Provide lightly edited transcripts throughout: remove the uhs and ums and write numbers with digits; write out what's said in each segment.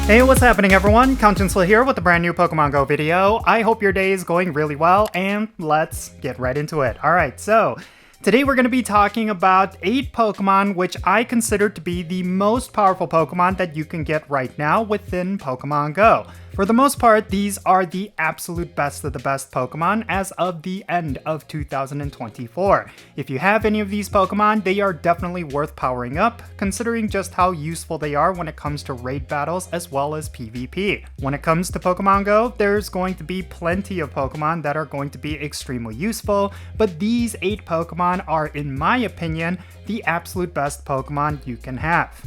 Hey, what's happening everyone? Jinsula here with a brand new Pokemon Go video. I hope your day is going really well, and let's get right into it. Alright, so today we're going to be talking about 8 Pokemon which I consider to be the most powerful Pokemon that you can get right now within Pokemon Go. For the most part, these are the absolute best of the best Pokemon as of the end of 2024. If you have any of these Pokemon, they are definitely worth powering up, considering just how useful they are when it comes to raid battles as well as PvP. When it comes to Pokemon Go, there's going to be plenty of Pokemon that are going to be extremely useful, but these 8 Pokemon are, in my opinion, the absolute best Pokemon you can have.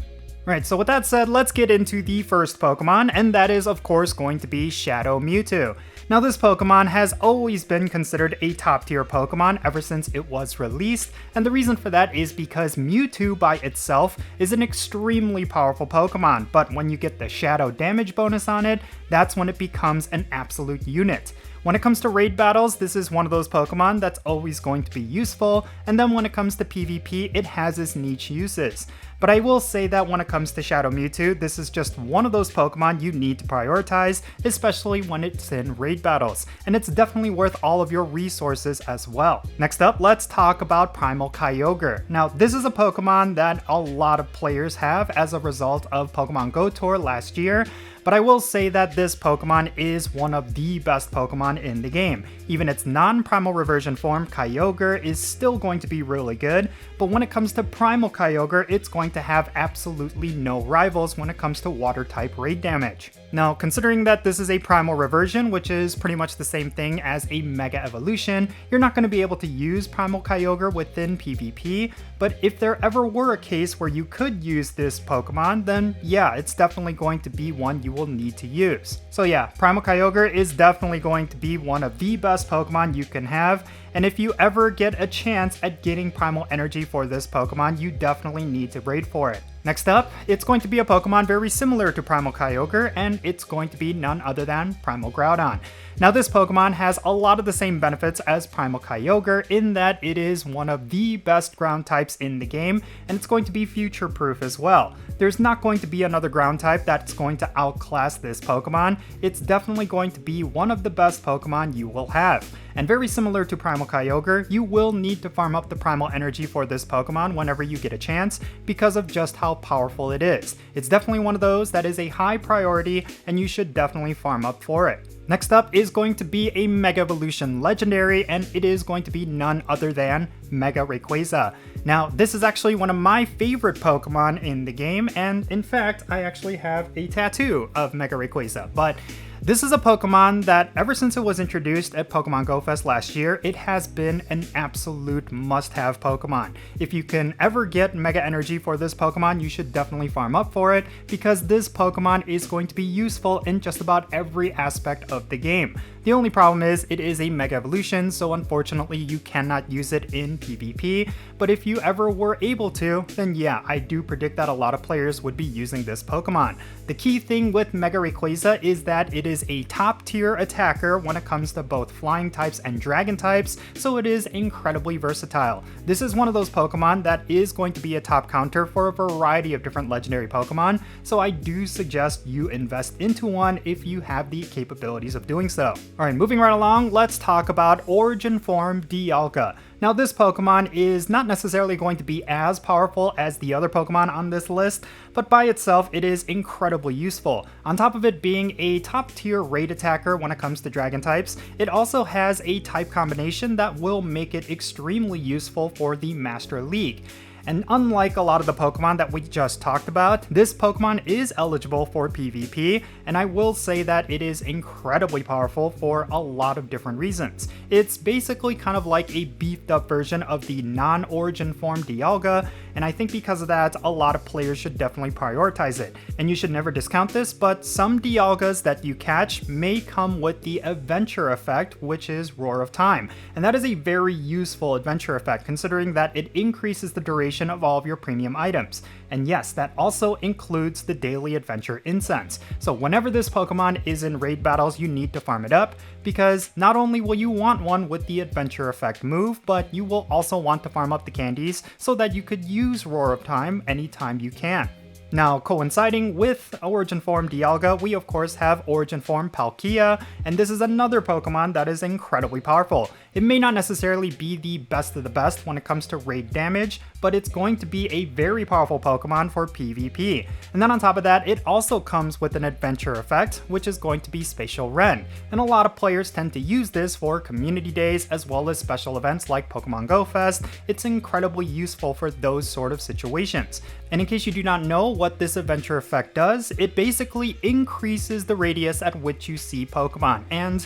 Right, so with that said, let's get into the first Pokemon, and that is of course going to be Shadow Mewtwo. Now this Pokemon has always been considered a top tier Pokemon ever since it was released, and the reason for that is because Mewtwo by itself is an extremely powerful Pokemon, but when you get the Shadow damage bonus on it, that's when it becomes an absolute unit. When it comes to raid battles, this is one of those Pokemon that's always going to be useful, and then when it comes to PvP, it has its niche uses. But I will say that when it comes to Shadow Mewtwo, this is just one of those Pokemon you need to prioritize, especially when it's in raid battles, and it's definitely worth all of your resources as well. Next up, let's talk about Primal Kyogre. Now, this is a Pokemon that a lot of players have as a result of Pokemon Go Tour last year, but I will say that this Pokemon is one of the best Pokemon in the game. Even its non-primal reversion form, Kyogre, is still going to be really good, but when it comes to Primal Kyogre, it's going to have absolutely no rivals when it comes to water-type raid damage. Now, considering that this is a primal reversion, which is pretty much the same thing as a Mega Evolution, you're not going to be able to use Primal Kyogre within PvP, but if there ever were a case where you could use this Pokemon, then yeah, it's definitely going to be one you will need to use. So yeah, Primal Kyogre is definitely going to be one of the best Pokemon you can have, and if you ever get a chance at getting Primal Energy for this Pokemon, you definitely need to raid for it. Next up, it's going to be a Pokemon very similar to Primal Kyogre, and it's going to be none other than Primal Groudon. Now this Pokemon has a lot of the same benefits as Primal Kyogre in that it is one of the best ground types in the game, and it's going to be future-proof as well. There's not going to be another ground type that's going to outclass this Pokemon. It's definitely going to be one of the best Pokemon you will have. And very similar to Primal Kyogre, you will need to farm up the Primal Energy for this Pokemon whenever you get a chance because of just how powerful it is. It's definitely one of those that is a high priority, and you should definitely farm up for it. Next up is going to be a Mega Evolution Legendary, and it is going to be none other than Mega Rayquaza. Now, this is actually one of my favorite Pokemon in the game, and in fact, I actually have a tattoo of Mega Rayquaza, but this is a Pokemon that ever since it was introduced at Pokemon Go Fest last year, it has been an absolute must-have Pokemon. If you can ever get Mega Energy for this Pokemon, you should definitely farm up for it because this Pokemon is going to be useful in just about every aspect of the game. The only problem is it is a Mega Evolution, so unfortunately you cannot use it in PvP, but if you ever were able to, then yeah, I do predict that a lot of players would be using this Pokemon. The key thing with Mega Rayquaza is that it is a top tier attacker when it comes to both flying types and dragon types, so it is incredibly versatile. This is one of those Pokemon that is going to be a top counter for a variety of different legendary Pokemon, so I do suggest you invest into one if you have the capabilities of doing so. Alright, moving right along, let's talk about Origin Form Dialga. Now this Pokemon is not necessarily going to be as powerful as the other Pokemon on this list, but by itself it is incredibly useful. On top of it being a top tier raid attacker when it comes to dragon types, it also has a type combination that will make it extremely useful for the Master League. And unlike a lot of the Pokemon that we just talked about, this Pokemon is eligible for PvP, and I will say that it is incredibly powerful for a lot of different reasons. It's basically kind of like a beefed up version of the non-origin form Dialga, and I think because of that, a lot of players should definitely prioritize it. And you should never discount this, but some Dialgas that you catch may come with the Adventure effect, which is Roar of Time. And that is a very useful Adventure effect, considering that it increases the duration of all of your premium items. And yes, that also includes the daily adventure incense. So whenever this Pokemon is in raid battles, you need to farm it up, because not only will you want one with the adventure effect move, but you will also want to farm up the candies so that you could use Roar of Time anytime you can. Now, coinciding with Origin Form Dialga, we of course have Origin Form Palkia, and this is another Pokemon that is incredibly powerful. It may not necessarily be the best of the best when it comes to raid damage, but it's going to be a very powerful Pokemon for PvP. And then on top of that, it also comes with an adventure effect, which is going to be Spatial Ren. And a lot of players tend to use this for community days as well as special events like Pokemon Go Fest. It's incredibly useful for those sort of situations. And in case you do not know what this adventure effect does, it basically increases the radius at which you see Pokemon. And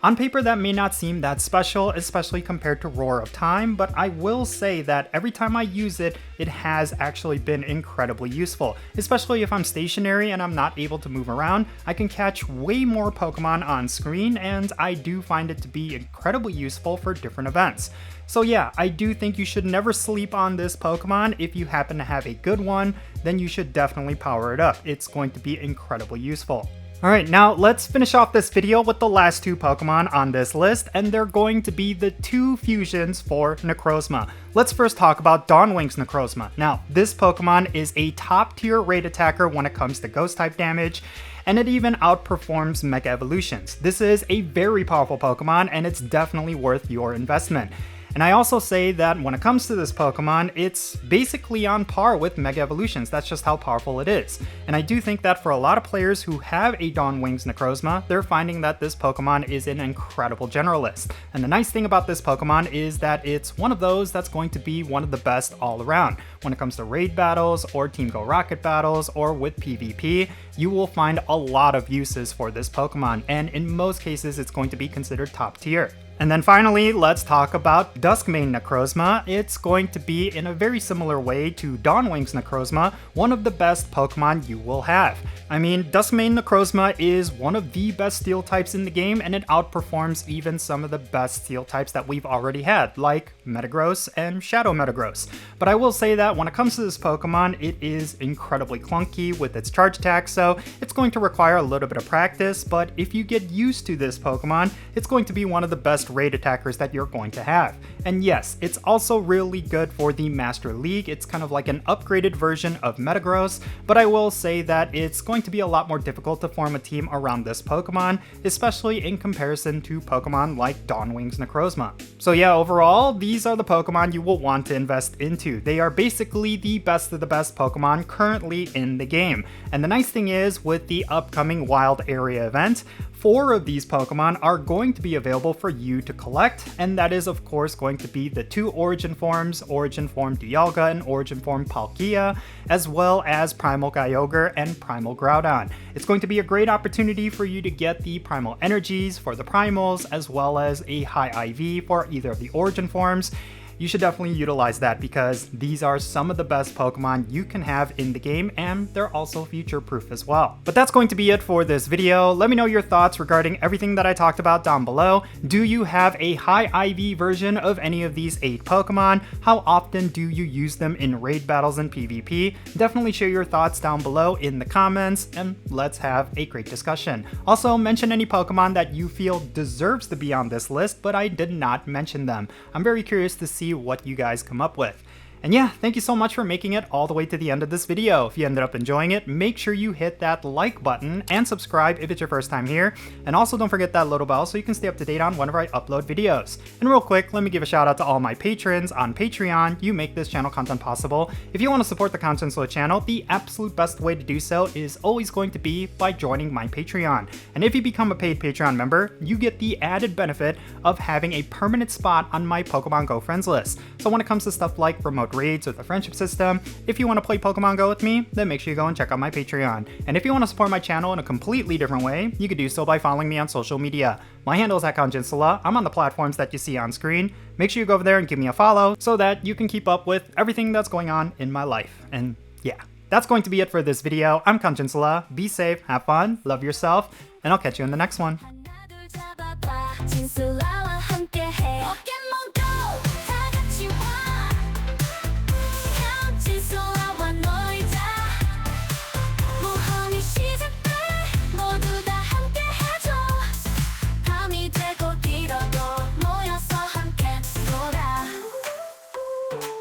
on paper, that may not seem that special, especially compared to Roar of Time, but I will say that every time I use it, it has actually been incredibly useful. Especially if I'm stationary and I'm not able to move around, I can catch way more Pokemon on screen, and I do find it to be incredibly useful for different events. So yeah, I do think you should never sleep on this Pokemon. If you happen to have a good one, then you should definitely power it up. It's going to be incredibly useful. Alright, now let's finish off this video with the last two Pokemon on this list, and they're going to be the two fusions for Necrozma. Let's first talk about Dawnwing's Necrozma. Now, this Pokemon is a top tier raid attacker when it comes to ghost type damage, and it even outperforms Mega Evolutions. This is a very powerful Pokemon, and it's definitely worth your investment. And I also say that when it comes to this Pokemon, it's basically on par with Mega Evolutions. That's just how powerful it is. And I do think that for a lot of players who have a Dawnwing's Necrozma, they're finding that this Pokemon is an incredible generalist. And the nice thing about this Pokemon is that it's one of those that's going to be one of the best all around. When it comes to raid battles, or Team Go Rocket battles, or with PvP, you will find a lot of uses for this Pokemon, and in most cases it's going to be considered top tier. And then finally, let's talk about Dusk main Necrozma. It's going to be, in a very similar way to Dawnwing's Necrozma, one of the best Pokemon you will have. I mean, Dusk main Necrozma is one of the best steel types in the game, and it outperforms even some of the best steel types that we've already had, like Metagross and Shadow Metagross. But I will say that when it comes to this Pokemon, it is incredibly clunky with its charge attack, so it's going to require a little bit of practice, but if you get used to this Pokemon, it's going to be one of the best raid attackers that you're going to have. And yes, it's also really good for the Master League. It's kind of like an upgraded version of Metagross, but I will say that it's going to be a lot more difficult to form a team around this Pokemon, especially in comparison to Pokemon like Dawnwing's Necrozma. So yeah, overall, these are the Pokemon you will want to invest into. They are basically the best of the best Pokemon currently in the game. And the nice thing is, with the upcoming Wild Area event, 4 of these Pokemon are going to be available for you to collect, and that is of course going to be the 2 Origin Forms, Origin Form Dialga and Origin Form Palkia, as well as Primal Kyogre and Primal Groudon. It's going to be a great opportunity for you to get the Primal Energies for the Primals, as well as a high IV for either of the Origin Forms. You should definitely utilize that because these are some of the best Pokemon you can have in the game, and they're also future proof as well. But that's going to be it for this video. Let me know your thoughts regarding everything that I talked about down below. Do you have a high IV version of any of these 8 Pokemon? How often do you use them in raid battles and PvP? Definitely share your thoughts down below in the comments, and let's have a great discussion. Also, mention any Pokemon that you feel deserves to be on this list, but I did not mention them. I'm very curious to see what you guys come up with. And yeah, thank you so much for making it all the way to the end of this video. If you ended up enjoying it, make sure you hit that like button and subscribe if it's your first time here. And also don't forget that little bell so you can stay up to date on whenever I upload videos. And real quick, let me give a shout out to all my patrons on Patreon. You make this channel content possible. If you want to support the Content channel, the absolute best way to do so is always going to be by joining my Patreon. And if you become a paid Patreon member, you get the added benefit of having a permanent spot on my Pokemon Go friends list. So when it comes to stuff like remote raids or the friendship system, if you want to play Pokemon Go with me, then make sure you go and check out my Patreon. And if you want to support my channel in a completely different way, you can do so by following me on social media. My handle is @Jinsula. I'm on the platforms that you see on screen. Make sure you go over there and give me a follow so that you can keep up with everything that's going on in my life. And yeah, that's going to be it for this video. I'm Jinsula. Be safe, have fun, love yourself, and I'll catch you in the next one.